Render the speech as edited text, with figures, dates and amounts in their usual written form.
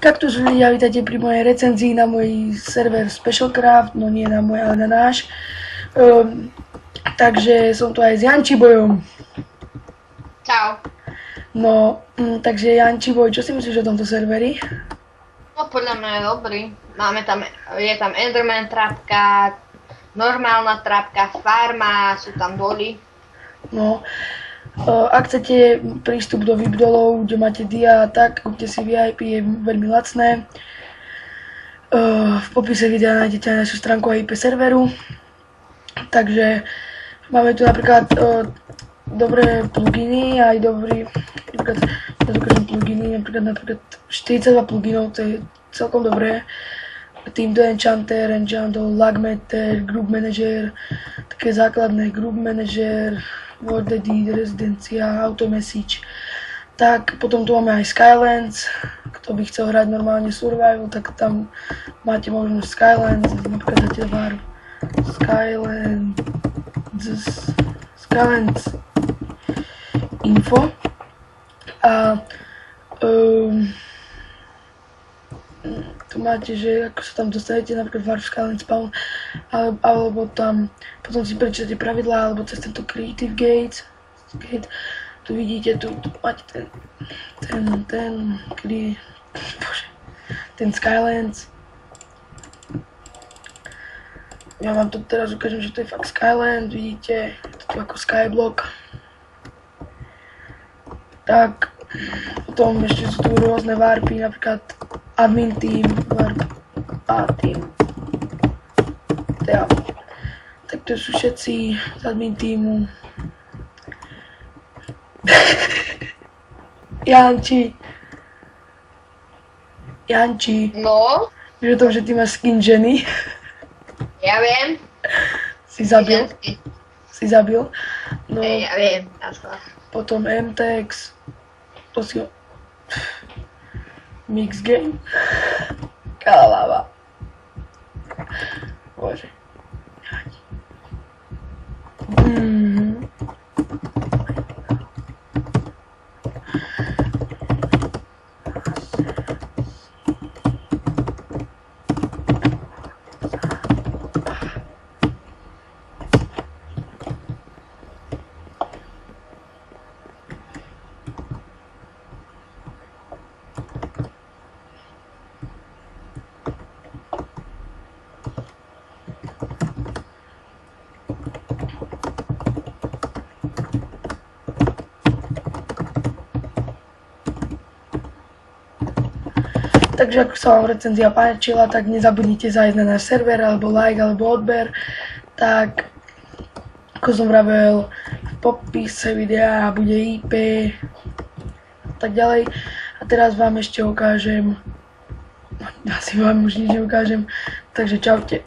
Kaktus ľudia, vítajte pri mojej recenzii na môj server Specialcraft, no nie na môj, ale na náš. Takže som tu aj s Jančibojom. Čau. No, takže Jančiboj, čo si myslíš o tomto serveri? No podľa mňa je dobrý. Je tam Enderman trapka, normálna trapka, farma, sú tam doly. No, ak chcete prístup do VIP dolov, kde máte dia a tak, kúpte si VIP, je veľmi lacné. V popise videa nájdete aj našu stránku a IP serveru. Takže máme tu napríklad dobré pluginy, aj dobrý, napríklad, ja dokážem pluginy, napríklad 42 pluginov, to je celkom dobré. Team to Enchanter, Lag Meter, Group Manager, také základné Group Manager, World Edit, Rezidencia, Auto Message. Tak potom tu máme aj Skylands, kto by chcel hrať normálne survival, tak tam máte možnosť Skylands, napríklad dáte var Skylands info a tu máte, že ako sa tam dostanete, napríklad var Skylands spawn, alebo tam potom si prečítate pravidlá, alebo cez tento Creative Gate, tu vidíte, tu máte ten Skylands. Ja vám to teraz ukážem, že to je fakt Skyland, vidíte, to tu ako Skyblock. Tak, potom ešte sú tu rôzne warpy, napríklad admin team, warp a team. Ja. Tak to sú všetci z admin teamu. Janči. No, Vieš o tom, že ty máš skin ženy? ja viem. Si zabil? No, Ja viem. potom MTX. To si... Mix game. Kalava. Bože. Takže ak sa vám recenzia páčila, tak nezabudnite zájsť na náš server, alebo like, alebo odber. Tak, ako som vravel, v popise videa bude IP a tak ďalej. A teraz vám ešte ukážem, asi vám už nič neukážem, takže čaute.